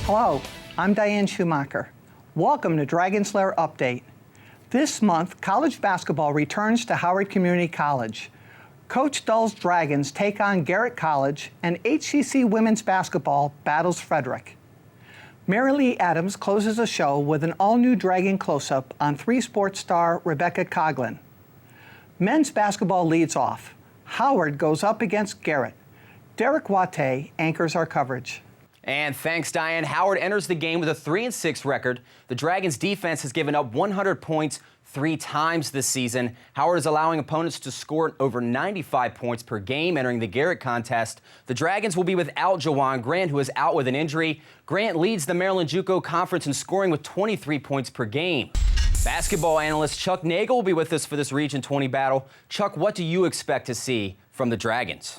Hello, I'm Diane Schumacher. Welcome to Dragon's Lair Update. This month, college basketball returns to Howard Community College. Coach Dull's Dragons take on Garrett College, and HCC women's basketball battles Frederick. Mary Lee Adams closes the show with an all-new Dragon close-up on 3 sports star Rebeka Coughlin. Men's basketball leads off. Howard goes up against Garrett. Derek Watte anchors our coverage. And thanks, Diane. Howard enters the game with a 3-6 record. The Dragons' defense has given up 100 points 3 times this season. Howard is allowing opponents to score over 95 points per game entering the Garrett contest. The Dragons will be without Jawan Grant, who is out with an injury. Grant leads the Maryland JUCO Conference in scoring with 23 points per game. Basketball analyst Chuck Nagel will be with us for this Region 20 battle. Chuck, what do you expect to see from the Dragons?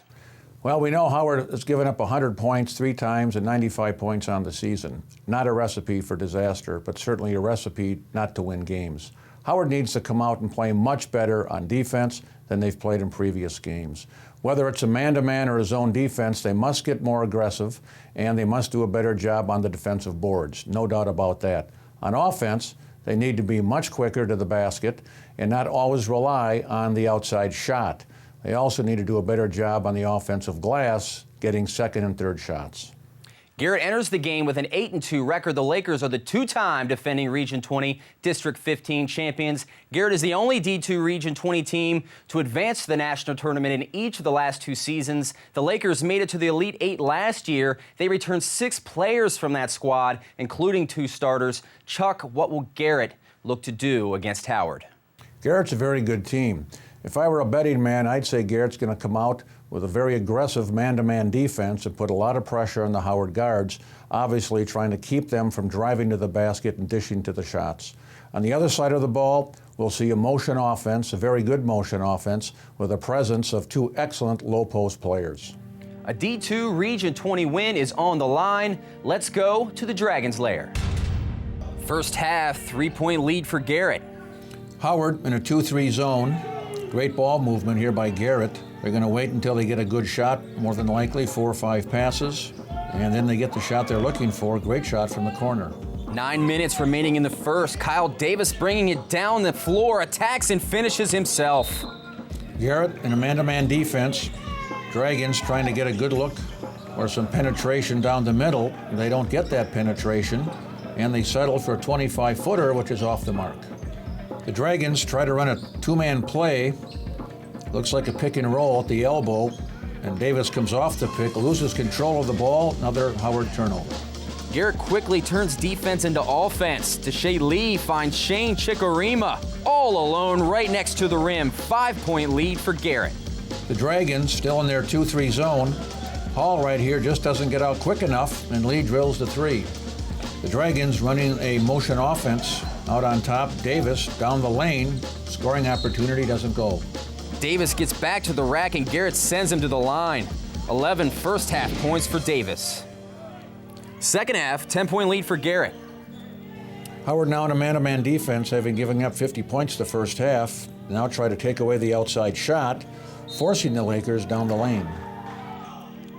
Well, we know Howard has given up 100 points 3 times and 95 points on the season. Not a recipe for disaster, but certainly a recipe not to win games. Howard needs to come out and play much better on defense than they've played in previous games. Whether it's a man-to-man or a zone defense, they must get more aggressive, and they must do a better job on the defensive boards. No doubt about that. On offense, they need to be much quicker to the basket and not always rely on the outside shot. They also need to do a better job on the offensive glass, getting second and third shots. Garrett enters the game with an 8-2 record. The Lakers are the 2-time defending Region 20 District 15 champions. Garrett is the only D2 Region 20 team to advance to the national tournament in each of the last 2 seasons. The Lakers made it to the Elite 8 last year. They returned 6 players from that squad, including 2 starters. Chuck, what will Garrett look to do against Howard? Garrett's a very good team. If I were a betting man, I'd say Garrett's going to come out with a very aggressive man-to-man defense and put a lot of pressure on the Howard guards, obviously trying to keep them from driving to the basket and dishing to the shots. On the other side of the ball, we'll see a motion offense, a very good motion offense, with the presence of 2 excellent low-post players. A D2 Region 20 win is on the line. Let's go to the Dragons' lair. First half, 3-point lead for Garrett. Howard in a 2-3 zone. Great ball movement here by Garrett. They're going to wait until they get a good shot, more than likely 4 or 5 passes, and then they get the shot they're looking for. Great shot from the corner. 9 minutes remaining in the first. Kyle Davis bringing it down the floor, attacks and finishes himself. Garrett in a man-to-man defense. Dragons trying to get a good look or some penetration down the middle. They don't get that penetration, and they settle for a 25-footer, which is off the mark. The Dragons try to run a 2-man play. Looks like a pick and roll at the elbow, and Davis comes off the pick, loses control of the ball, another Howard turnover. Garrett quickly turns defense into offense. Deshae Lee finds Shane Chikorima all alone right next to the rim. 5-point lead for Garrett. The Dragons still in their 2-3 zone. Hall right here just doesn't get out quick enough, and Lee drills the 3. The Dragons running a motion offense. Out on top, Davis down the lane. Scoring opportunity doesn't go. Davis gets back to the rack and Garrett sends him to the line. 11 first half points for Davis. Second half, 10-point lead for Garrett. Howard now in a man-to-man defense, having given up 50 points the first half. Now try to take away the outside shot, forcing the Lakers down the lane.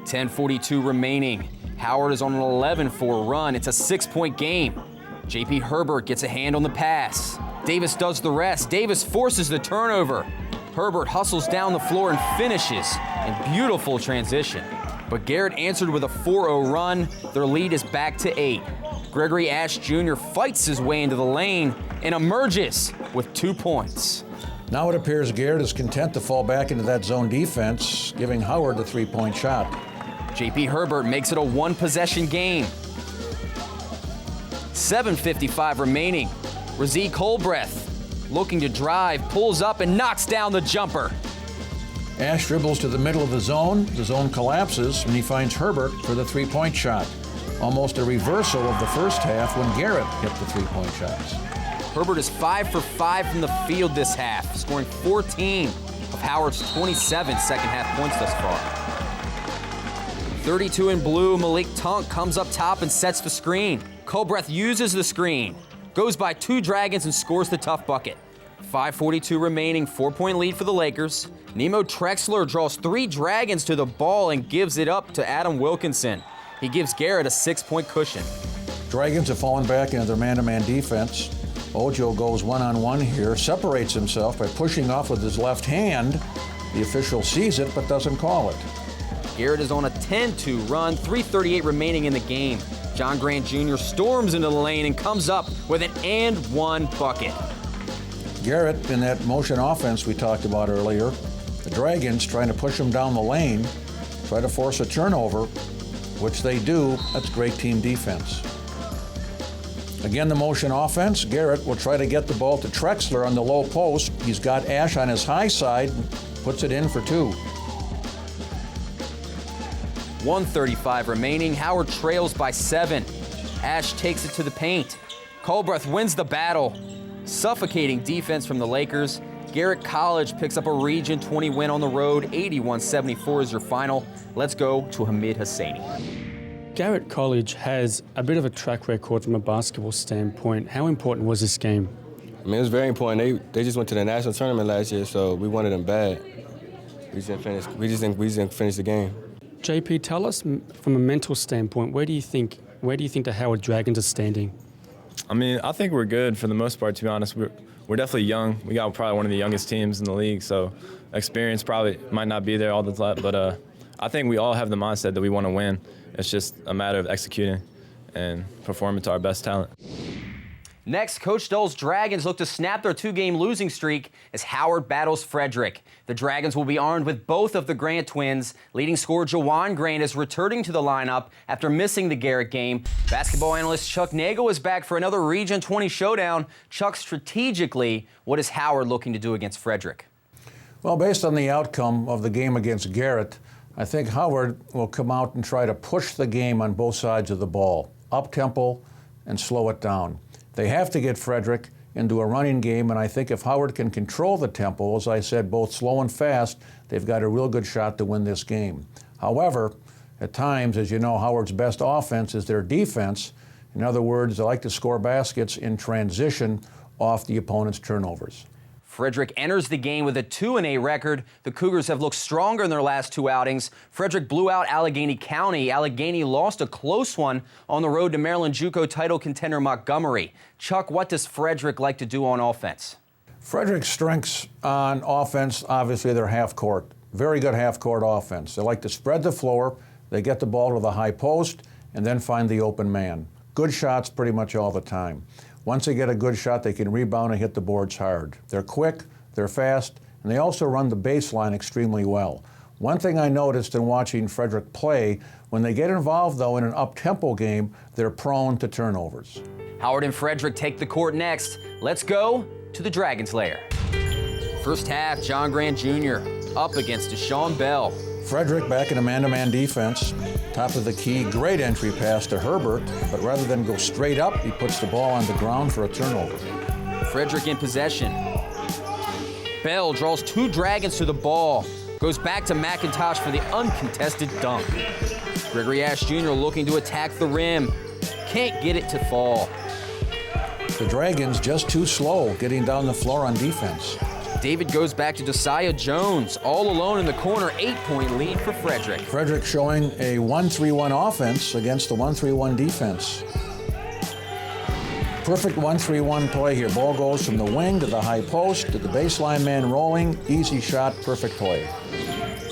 10:42 remaining. Howard is on an 11-4 run. It's a 6-point game. J.P. Herbert gets a hand on the pass. Davis does the rest. Davis forces the turnover. Herbert hustles down the floor and finishes in beautiful transition. But Garrett answered with a 4-0 run. Their lead is back to 8. Gregory Ash Jr. fights his way into the lane and emerges with 2 points. Now it appears Garrett is content to fall back into that zone defense, giving Howard the 3-point shot. J.P. Herbert makes it a 1-possession game. 7:55 remaining. Razzie Colbreth looking to drive, pulls up and knocks down the jumper. Ash dribbles to the middle of the zone collapses, and he finds Herbert for the 3-point shot. Almost a reversal of the first half when Garrett hit the 3-point shots. Herbert is 5 for 5 from the field this half, scoring 14 of Howard's 27 second half points thus far. 32 in blue, Malik Tunk comes up top and sets the screen. Colbreth uses the screen, goes by 2 Dragons and scores the tough bucket. 5:42 remaining, 4-point lead for the Lakers. Nemo Trexler draws 3 Dragons to the ball and gives it up to Adam Wilkinson. He gives Garrett a 6-point cushion. Dragons have fallen back into their man-to-man defense. Ojo goes one-on-one here, separates himself by pushing off with his left hand. The official sees it but doesn't call it. Garrett is on a 10-2 run, 3:38 remaining in the game. John Grant Jr. storms into the lane and comes up with an and-one bucket. Garrett, in that motion offense we talked about earlier, the Dragons trying to push him down the lane, try to force a turnover, which they do. That's great team defense. Again, the motion offense. Garrett will try to get the ball to Trexler on the low post. He's got Ash on his high side, puts it in for two. 1:35 remaining. Howard trails by 7. Ash takes it to the paint. Colbreth wins the battle. Suffocating defense from the Lakers. Garrett College picks up a Region 20 win on the road. 81-74 is your final. Let's go to Hamid Hosseini. Garrett College has a bit of a track record from a basketball standpoint. How important was this game? I mean, it was very important. They just went to the national tournament last year, so we wanted them bad. We just didn't finish the game. JP, tell us from a mental standpoint, where do you think the Howard Dragons are standing? I mean, I think we're good for the most part, to be honest. We're definitely young. We got probably one of the youngest teams in the league, so experience probably might not be there all the time, but I think we all have the mindset that we want to win. It's just a matter of executing and performing to our best talent. Next, Coach Dull's Dragons look to snap their 2-game losing streak as Howard battles Frederick. The Dragons will be armed with both of the Grant twins. Leading scorer Jawan Grant is returning to the lineup after missing the Garrett game. Basketball analyst Chuck Nagel is back for another Region 20 showdown. Chuck, strategically, what is Howard looking to do against Frederick? Well, based on the outcome of the game against Garrett, I think Howard will come out and try to push the game on both sides of the ball, up-tempo and slow it down. They have to get Frederick into a running game, and I think if Howard can control the tempo, as I said, both slow and fast, they've got a real good shot to win this game. However, at times, as you know, Howard's best offense is their defense. In other words, they like to score baskets in transition off the opponent's turnovers. Frederick enters the game with a 2-8 record. The Cougars have looked stronger in their last 2 outings. Frederick blew out Allegheny County. Allegheny lost a close one on the road to Maryland JUCO title contender Montgomery. Chuck, what does Frederick like to do on offense? Frederick's strengths on offense, obviously, they're half court. Very good half court offense. They like to spread the floor. They get the ball to the high post and then find the open man. Good shots pretty much all the time. Once they get a good shot, they can rebound and hit the boards hard. They're quick, they're fast, and they also run the baseline extremely well. One thing I noticed in watching Frederick play, when they get involved, though, in an up-tempo game, they're prone to turnovers. Howard and Frederick take the court next. Let's go to the Dragons' Lair. First half, John Grant Jr. up against Deshaun Bell. Frederick back in a man-to-man defense. Top of the key, great entry pass to Herbert, but rather than go straight up, he puts the ball on the ground for a turnover. Frederick in possession. Bell draws 2 Dragons to the ball. Goes back to McIntosh for the uncontested dunk. Gregory Ash Jr. looking to attack the rim. Can't get it to fall. The Dragons just too slow getting down the floor on defense. David goes back to Josiah Jones, all alone in the corner, 8-point lead for Frederick. Frederick showing a 1-3-1 offense against the 1-3-1 defense. Perfect 1-3-1 play here. Ball goes from the wing to the high post to the baseline man rolling. Easy shot, perfect play.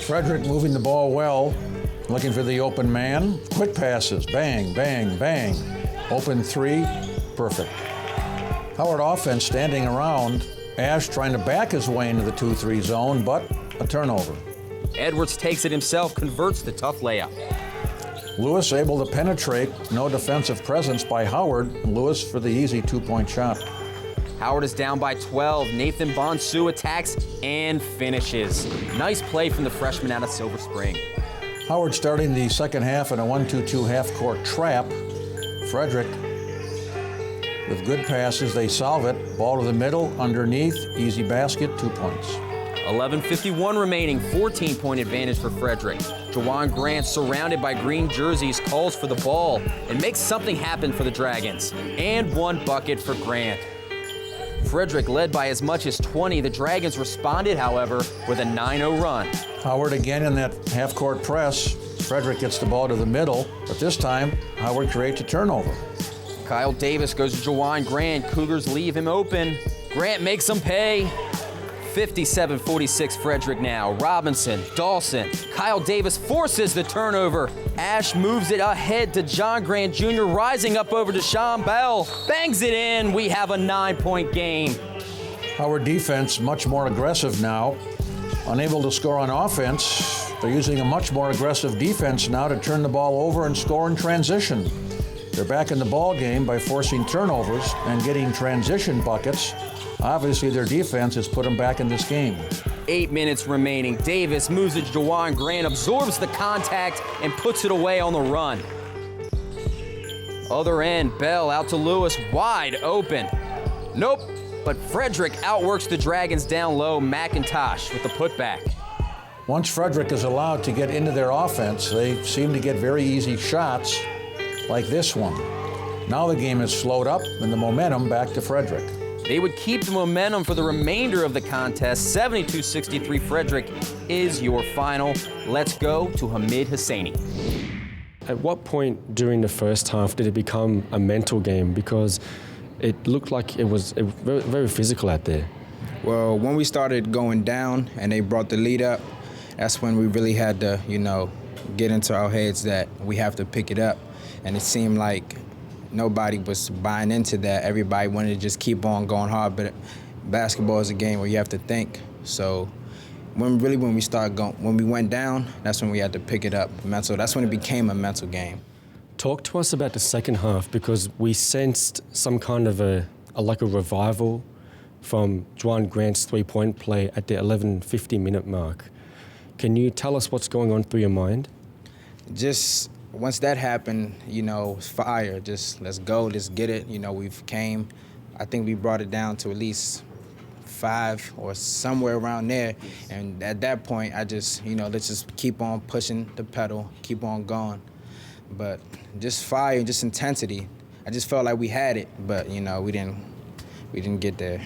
Frederick moving the ball well, looking for the open man. Quick passes, bang, bang, bang. Open 3, perfect. Howard offense standing around. Ash trying to back his way into the 2-3 zone, but a turnover. Edwards takes it himself, converts the tough layup. Lewis able to penetrate. No defensive presence by Howard. Lewis for the easy 2-point shot. Howard is down by 12. Nathan Bonsu attacks and finishes. Nice play from the freshman out of Silver Spring. Howard starting the second half in a 1-2-2 half-court trap. Frederick with good passes, they solve it. Ball to the middle, underneath, easy basket, 2 points. 11:51 remaining, 14-point advantage for Frederick. Jawan Grant, surrounded by green jerseys, calls for the ball and makes something happen for the Dragons. And 1 bucket for Grant. Frederick led by as much as 20. The Dragons responded, however, with a 9-0 run. Howard again in that half-court press. Frederick gets the ball to the middle, but this time Howard creates a turnover. Kyle Davis goes to Juwan Grant. Cougars leave him open. Grant makes him pay. 57-46 Frederick now. Robinson, Dawson, Kyle Davis forces the turnover. Ash moves it ahead to John Grant Jr., rising up over to Sean Bell. Bangs it in. We have a 9-point game. Howard defense much more aggressive now. Unable to score on offense, they're using a much more aggressive defense now to turn the ball over and score in transition. They're back in the ball game by forcing turnovers and getting transition buckets. Obviously, their defense has put them back in this game. 8 minutes remaining. Davis moves it to Juwan Grant, absorbs the contact, and puts it away on the run. Other end, Bell out to Lewis, wide open. Nope, but Frederick outworks the Dragons down low. McIntosh with the putback. Once Frederick is allowed to get into their offense, they seem to get very easy shots like this one. Now the game is slowed up and the momentum back to Frederick. They would keep the momentum for the remainder of the contest. 72-63 Frederick is your final. Let's go to Hamid Hosseini. At what point during the first half did it become a mental game? Because it looked like it was very, very physical out there. Well, when we started going down and they brought the lead up, that's when we really had to, get into our heads that we have to pick it up. And it seemed like nobody was buying into that. Everybody wanted to just keep on going hard, but basketball is a game where you have to think. So when we went down, that's when we had to pick it up. That's when it became a mental game. Talk to us about the second half, because we sensed some kind of a revival from Juwan Grant's three-point play at the 11:50-minute mark. Can you tell us what's going on through your mind? Just once that happened, fire. Just let's go, let's get it. We've came. I think we brought it down to at least 5 or somewhere around there. And at that point, I just, let's just keep on pushing the pedal, keep on going. But just fire, just intensity. I just felt like we had it, but we didn't get there.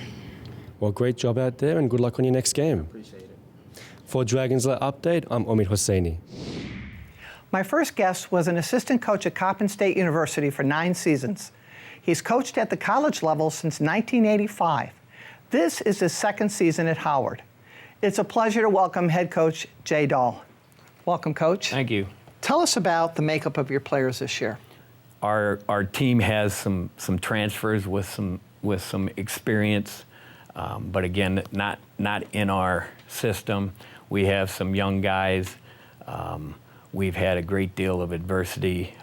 Well, great job out there, and good luck on your next game. Appreciate it. For Dragons Lair Update, I'm Omid Hosseini. My first guest was an assistant coach at Coppin State University for 9 seasons. He's coached at the college level since 1985. This is his second season at Howard. It's a pleasure to welcome head coach Jay Dahl. Welcome, Coach. Thank you. Tell us about the makeup of your players this year. Our team has some transfers with some experience, but again, not in our system. We have some young guys. We've had a great deal of adversity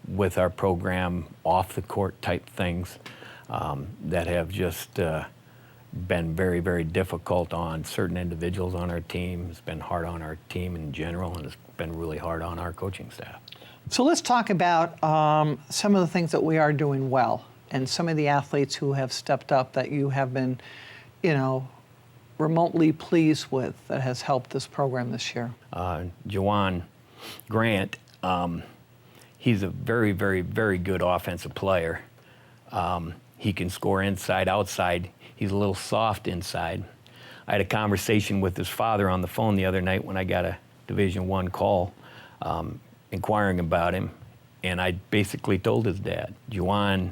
with our program, off the court type things that have just been very, very difficult on certain individuals on our team. It's been hard on our team in general, and it's been really hard on our coaching staff. So let's talk about some of the things that we are doing well, and some of the athletes who have stepped up that you have been, remotely pleased with, that has helped this program this year. Juwan Grant, he's a very, very, very good offensive player. He can score inside, outside. He's a little soft inside. I had a conversation with his father on the phone the other night when I got a Division I call inquiring about him, and I basically told his dad, Juwan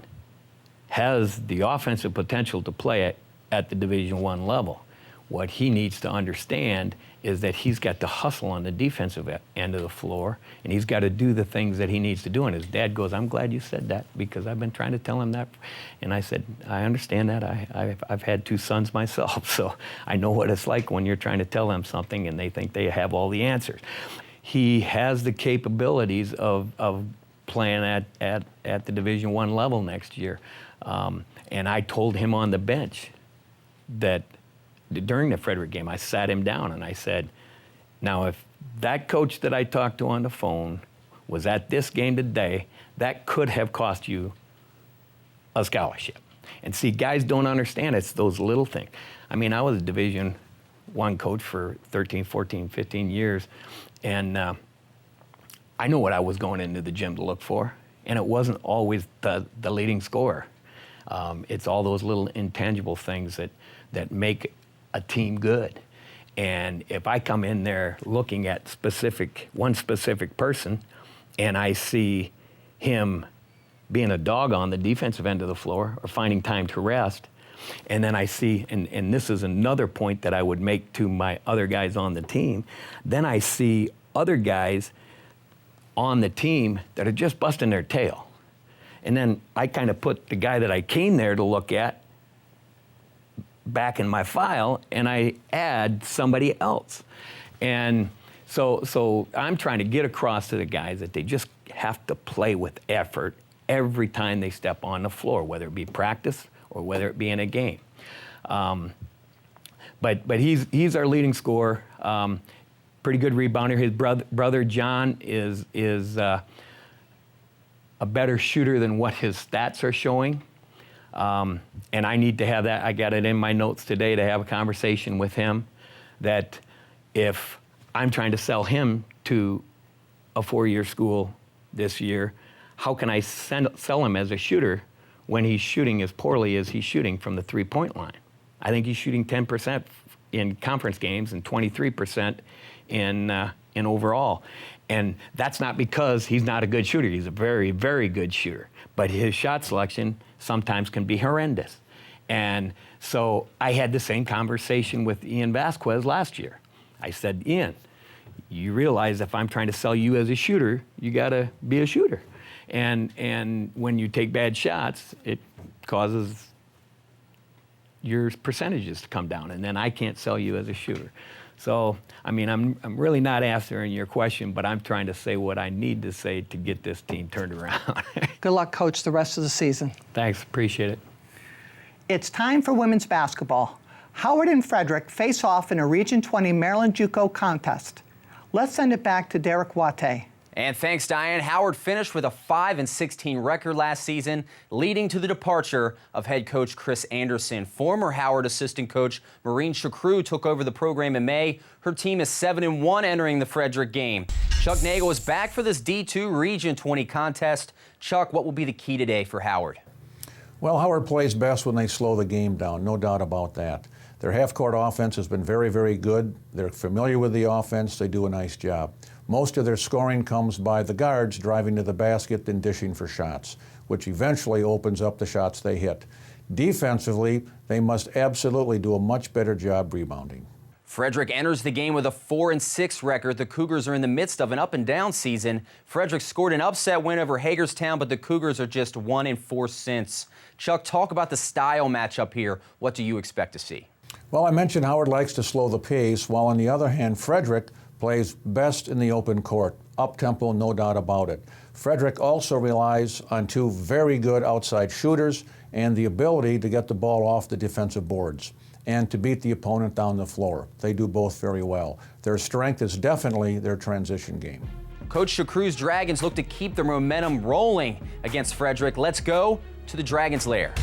has the offensive potential to play at the Division I level. What he needs to understand is that he's got to hustle on the defensive end of the floor, and he's got to do the things that he needs to do. And his dad goes, I'm glad you said that, because I've been trying to tell him that. And I said, I understand that. I've had 2 sons myself, so I know what it's like when you're trying to tell them something and they think they have all the answers. He has the capabilities of playing at the Division I level next year. And I told him on the bench that during the Frederick game, I sat him down and I said, now if that coach that I talked to on the phone was at this game today, that could have cost you a scholarship. And see, guys don't understand it's those little things. I mean, I was a Division I coach for 13, 14, 15 years, and I knew what I was going into the gym to look for, and it wasn't always the leading scorer. It's all those little intangible things that make a team good. And if I come in there looking at one specific person, and I see him being a dog on the defensive end of the floor or finding time to rest. And then I see, and this is another point that I would make to my other guys on the team, then I see other guys on the team that are just busting their tail. And then I kind of put the guy that I came there to look at back in my file, and I add somebody else. And so I'm trying to get across to the guys that they just have to play with effort every time they step on the floor, whether it be practice or whether it be in a game. But he's our leading scorer, pretty good rebounder. His brother John is a better shooter than what his stats are showing. And I need to have that. I got it in my notes today to have a conversation with him that if I'm trying to sell him to a 4-year school this year, how can I sell him as a shooter when he's shooting as poorly as he's shooting from the three-point line? I think he's shooting 10% in conference games and 23% in overall. And that's not because he's not a good shooter. He's a very, very good shooter. But his shot selection sometimes can be horrendous. And so I had the same conversation with Ian Vasquez last year. I said, Ian, you realize if I'm trying to sell you as a shooter, you got to be a shooter. And when you take bad shots, it causes your percentages to come down, and then I can't sell you as a shooter. So, I mean, I'm really not answering your question, but I'm trying to say what I need to say to get this team turned around. Good luck, Coach, the rest of the season. Thanks, appreciate it. It's time for women's basketball. Howard and Frederick face off in a Region 20 Maryland JUCO contest. Let's send it back to Derek Watte. And thanks, Diane. Howard finished with a 5-16 record last season, leading to the departure of head coach Chris Anderson. Former Howard assistant coach Maureen Chakru took over the program in May. Her team is 7-1 entering the Frederick game. Chuck Nagel is back for this D2 Region 20 contest. Chuck, what will be the key today for Howard? Well, Howard plays best when they slow the game down, no doubt about that. Their half-court offense has been very, very good. They're familiar with the offense. They do a nice job. Most of their scoring comes by the guards driving to the basket and dishing for shots, which eventually opens up the shots they hit. Defensively, they must absolutely do a much better job rebounding. Frederick enters the game with a 4-6 record. The Cougars are in the midst of an up-and-down season. Frederick scored an upset win over Hagerstown, but the Cougars are just 1-4 since. Chuck, talk about the style matchup here. What do you expect to see? Well, I mentioned Howard likes to slow the pace, while on the other hand, Frederick plays best in the open court. Up-tempo, no doubt about it. Frederick also relies on two very good outside shooters and the ability to get the ball off the defensive boards and to beat the opponent down the floor. They do both very well. Their strength is definitely their transition game. Coach Chakru's Dragons look to keep their momentum rolling against Frederick. Let's go to the Dragons' Lair.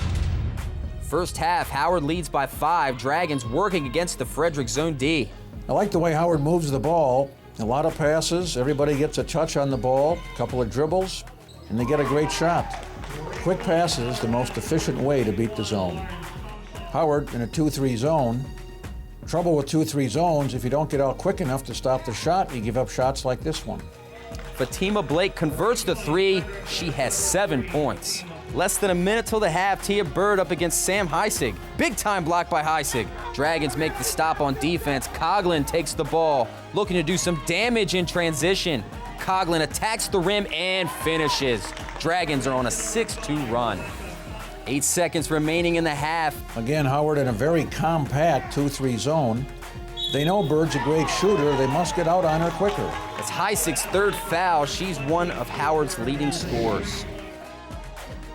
First half, Howard leads by 5. Dragons working against the Frederick Zone D. I like the way Howard moves the ball. A lot of passes, everybody gets a touch on the ball, a couple of dribbles, and they get a great shot. Quick passes, the most efficient way to beat the zone. Howard in a 2-3 zone. Trouble with 2-3 zones, if you don't get out quick enough to stop the shot, you give up shots like this one. Fatima Blake converts the 3. She has 7 points. Less than a minute till the half, Tia Bird up against Sam Heisig. Big time block by Heisig. Dragons make the stop on defense. Coughlin takes the ball, looking to do some damage in transition. Coughlin attacks the rim and finishes. Dragons are on a 6-2 run. 8 seconds remaining in the half. Again, Howard in a very compact 2-3 zone. They know Bird's a great shooter. They must get out on her quicker. It's Heisig's 3rd foul. She's one of Howard's leading scorers.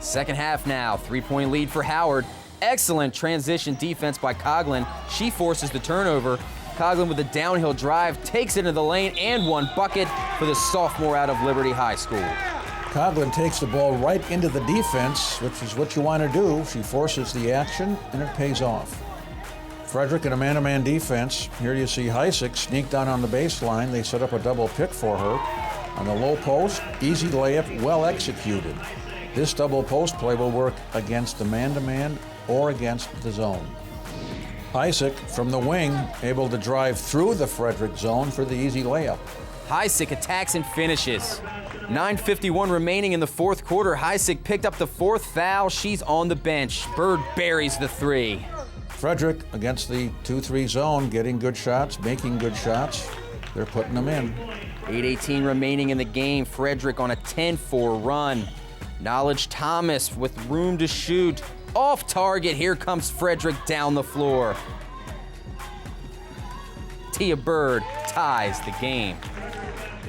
Second half now, 3-point lead for Howard. Excellent transition defense by Coughlin. She forces the turnover. Coughlin with a downhill drive, takes it into the lane, and 1 bucket for the sophomore out of Liberty High School. Coughlin takes the ball right into the defense, which is what you want to do. She forces the action, and it pays off. Frederick in a man-to-man defense. Here you see Heisig sneak down on the baseline. They set up a double pick for her. On the low post, easy layup, well executed. This double post play will work against the man-to-man or against the zone. Heisig from the wing, able to drive through the Frederick zone for the easy layup. Heisig attacks and finishes. 9:51 remaining in the fourth quarter. Heisig picked up the fourth foul. She's on the bench. Bird buries the three. Frederick against the 2-3 zone, getting good shots, making good shots. They're putting them in. 8:18 remaining in the game. Frederick on a 10-4 run. Knowledge Thomas with room to shoot. Off target. Here comes Frederick down the floor. Tia Bird ties the game.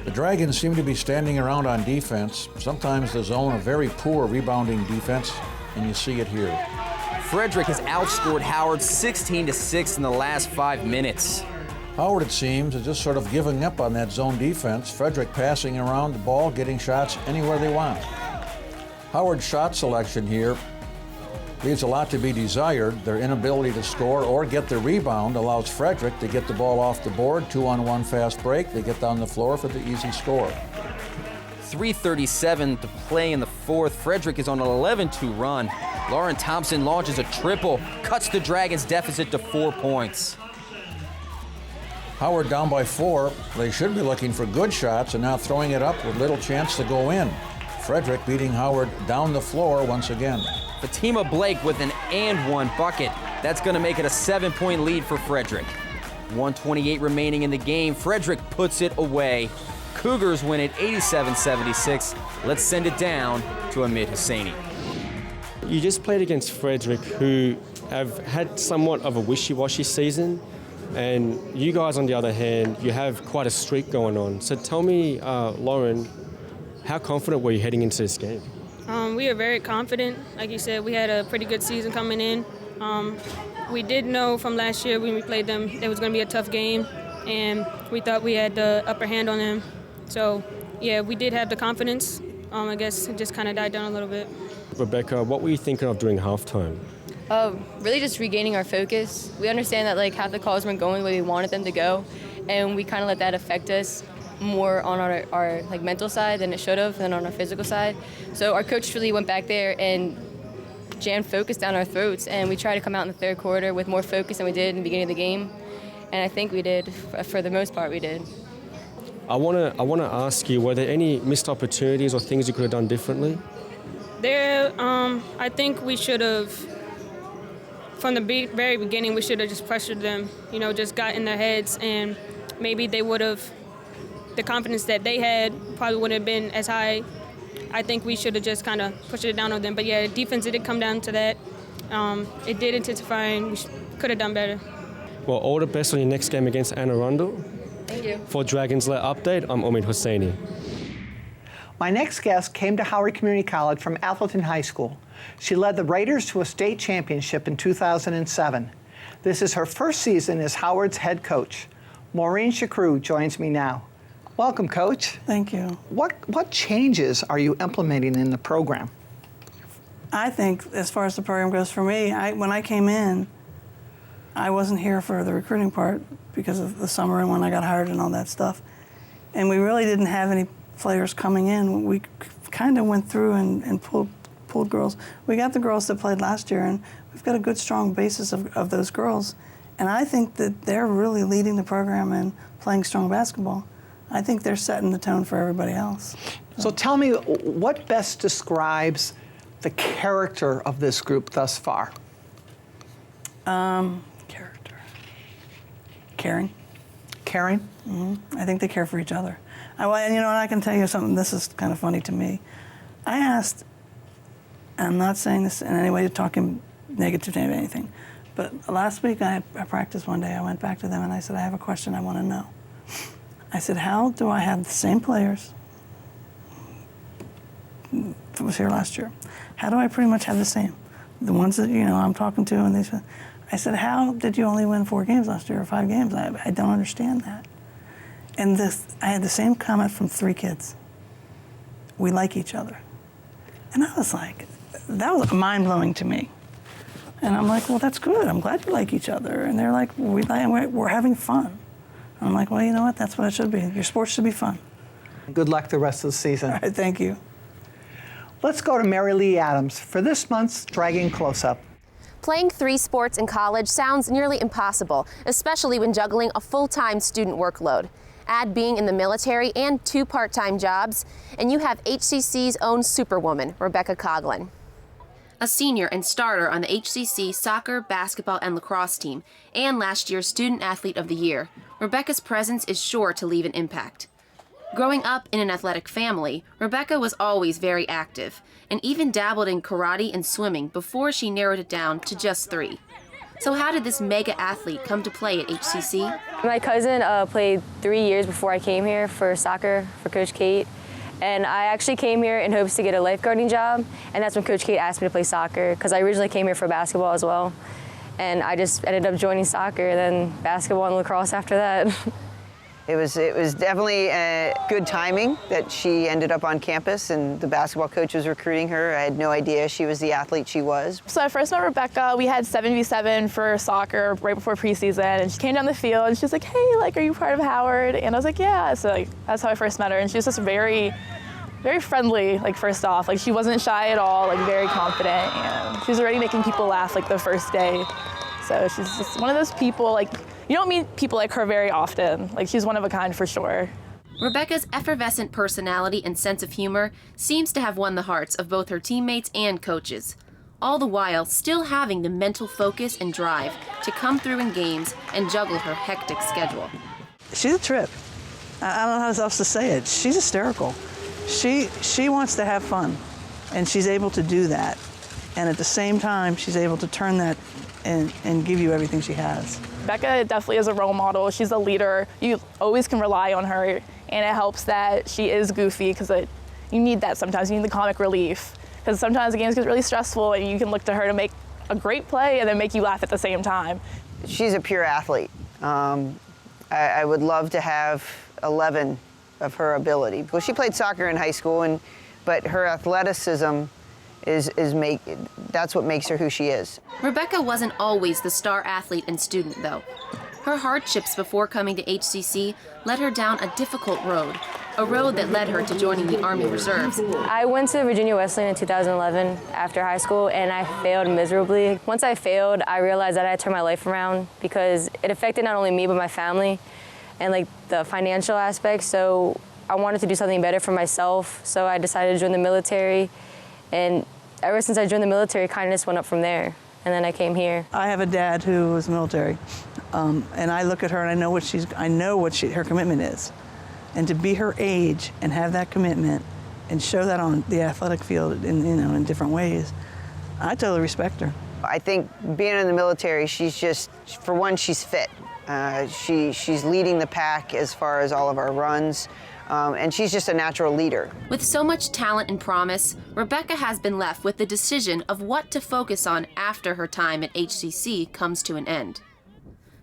The Dragons seem to be standing around on defense. Sometimes the zone a very poor rebounding defense, and you see it here. Frederick has outscored Howard 16-6 in the last 5 minutes. Howard, it seems, is just sort of giving up on that zone defense. Frederick passing around the ball, getting shots anywhere they want. Howard's shot selection here leaves a lot to be desired. Their inability to score or get the rebound allows Frederick to get the ball off the board, 2-on-1 fast break. They get down the floor for the easy score. 3:37 to play in the fourth. Frederick is on an 11-2 run. Lauren Thompson launches a triple, cuts the Dragons' deficit to 4 points. Howard down by 4. They should be looking for good shots and now throwing it up with little chance to go in. Frederick beating Howard down the floor once again. Fatima Blake with an and-one bucket. That's going to make it a 7-point lead for Frederick. 1:28 remaining in the game. Frederick puts it away. Cougars win it 87-76. Let's send it down to Amit Hosseini. You just played against Frederick, who have had somewhat of a wishy-washy season, and you guys, on the other hand, you have quite a streak going on. So tell me, Lauren, how confident were you heading into this game? We are very confident. Like you said, we had a pretty good season coming in. We did know from last year when we played them it was going to be a tough game, and we thought we had the upper hand on them. So, yeah, we did have the confidence. I guess it just kind of died down a little bit. Rebeka, what were you thinking of during halftime? Really just regaining our focus. We understand that half the calls weren't going the way we wanted them to go, and we kind of let that affect us more on our mental side than it should have, than on our physical side. So our coach really went back there and jammed focus down our throats, and we tried to come out in the third quarter with more focus than we did in the beginning of the game, and I think we did. For the most part, we did. I want to ask you, were there any missed opportunities or things you could have done differently? I think we should have, from the very beginning, we should have just pressured them, just got in their heads, and maybe they would have, the confidence that they had probably wouldn't have been as high. I think we should have just kind of pushed it down on them. But yeah, defense, it did come down to that. It did intensify, and we could have done better. Well, all the best on your next game against Anne Arundel. Thank you. For Dragons Lair Update, I'm Amit Hosseini. My next guest came to Howard Community College from Atherton High School. She led the Raiders to a state championship in 2007. This is her first season as Howard's head coach. Maureen Shakru joins me now. Welcome, Coach. Thank you. What changes are you implementing in the program? I think as far as the program goes for me, when I came in, I wasn't here for the recruiting part because of the summer and when I got hired and all that stuff. And we really didn't have any players coming in. We kind of went through and pulled girls. We got the girls that played last year, and we've got a good, strong basis of those girls. And I think that they're really leading the program and playing strong basketball. I think they're setting the tone for everybody else. So tell me, what best describes the character of this group thus far? Character. Caring. Caring? Mm-hmm. I think they care for each other. And I can tell you something, this is kind of funny to me. I asked, and I'm not saying this in any way to talking negative to anything, but last week I practiced one day, I went back to them and I said, I have a question I want to know. I said, how do I have the same players that was here last year? How do I pretty much have the same? The ones that, I'm talking to, and I said, how did you only win 4 games last year or 5 games? I don't understand that. And I had the same comment from 3 kids. We like each other. And I was like, that was mind-blowing to me. And I'm like, well, that's good. I'm glad you like each other. And they're like, we're having fun. And I'm like, well, you know what? That's what it should be. Your sports should be fun. Good luck the rest of the season. All right, thank you. Let's go to Mary Lee Adams for this month's Dragon Close-Up. Playing 3 sports in college sounds nearly impossible, especially when juggling a full-time student workload. Add being in the military and 2 part-time jobs, and you have HCC's own superwoman, Rebeka Coughlin. A senior and starter on the HCC soccer, basketball, and lacrosse team, and last year's Student Athlete of the Year, Rebeka's presence is sure to leave an impact. Growing up in an athletic family, Rebeka was always very active, and even dabbled in karate and swimming before she narrowed it down to just 3. So how did this mega athlete come to play at HCC? My cousin played 3 years before I came here for soccer for Coach Kate. And I actually came here in hopes to get a lifeguarding job, and that's when Coach Kate asked me to play soccer, because I originally came here for basketball as well. And I just ended up joining soccer, then basketball and lacrosse after that. It was definitely good timing that she ended up on campus and the basketball coach was recruiting her. I had no idea she was the athlete she was. So I first met Rebeka. We had 7v7 for soccer right before preseason, and she came down the field and she was like, "Hey, like, are you part of Howard?" And I was like, "Yeah." So like, that's how I first met her, and she was just very friendly. Like, first off, like, she wasn't shy at all. Like, very confident, and she was already making people laugh like the first day. So she's just one of those people, like, you don't meet people like her very often. Like, she's one of a kind for sure. Rebeka's effervescent personality and sense of humor seems to have won the hearts of both her teammates and coaches, all the while still having the mental focus and drive to come through in games and juggle her hectic schedule. She's a trip. I don't know how else to say it. She's hysterical. She wants to have fun, and she's able to do that. And at the same time, she's able to turn that and give you everything she has. Rebeka definitely is a role model. She's a leader. You always can rely on her, and it helps that she is goofy, because you need that sometimes. You need the comic relief, because sometimes the games get really stressful, and you can look to her to make a great play and then make you laugh at the same time. She's a pure athlete. I would love to have 11 of her ability. Well, she played soccer in high school, but her athleticism that's what makes her who she is. Rebeka wasn't always the star athlete and student, though. Her hardships before coming to HCC led her down a difficult road, a road that led her to joining the Army Reserves. I went to Virginia Wesleyan in 2011 after high school, and I failed miserably. Once I failed, I realized that I had to turn my life around, because it affected not only me but my family and like the financial aspect. So I wanted to do something better for myself, so I decided to join the military. And ever since I joined the military, kindness went up from there. And then I came here. I have a dad who was military, and I look at her and I know what her commitment is. And to be her age and have that commitment and show that on the athletic field in different ways, I totally respect her. I think being in the military, she's just, for one, she's fit. She's leading the pack as far as all of our runs. And she's just a natural leader. With so much talent and promise, Rebeka has been left with the decision of what to focus on after her time at HCC comes to an end.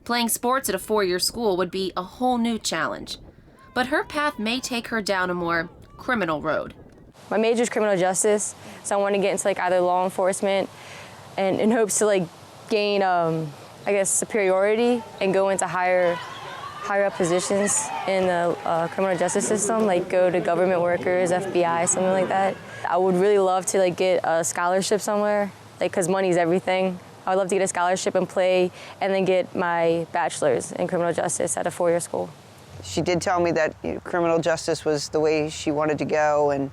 Playing sports at a 4-year school would be a whole new challenge, but her path may take her down a more criminal road. My major is criminal justice, so I want to get into like either law enforcement and in hopes to like gain, superiority and go into higher up positions in the criminal justice system, like go to government workers, FBI, something like that. I would really love to like get a scholarship somewhere, like, because money's everything. I would love to get a scholarship and play, and then get my bachelor's in criminal justice at a 4-year school. She did tell me that criminal justice was the way she wanted to go, and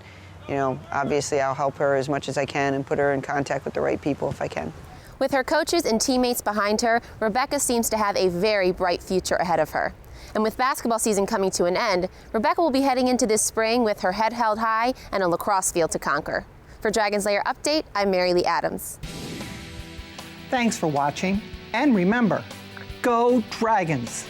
obviously I'll help her as much as I can and put her in contact with the right people if I can. With her coaches and teammates behind her, Rebeka seems to have a very bright future ahead of her. And with basketball season coming to an end, Rebeka will be heading into this spring with her head held high and a lacrosse field to conquer. For Dragons Lair Update, I'm Mary Lee Adams. Thanks for watching, and remember, go Dragons!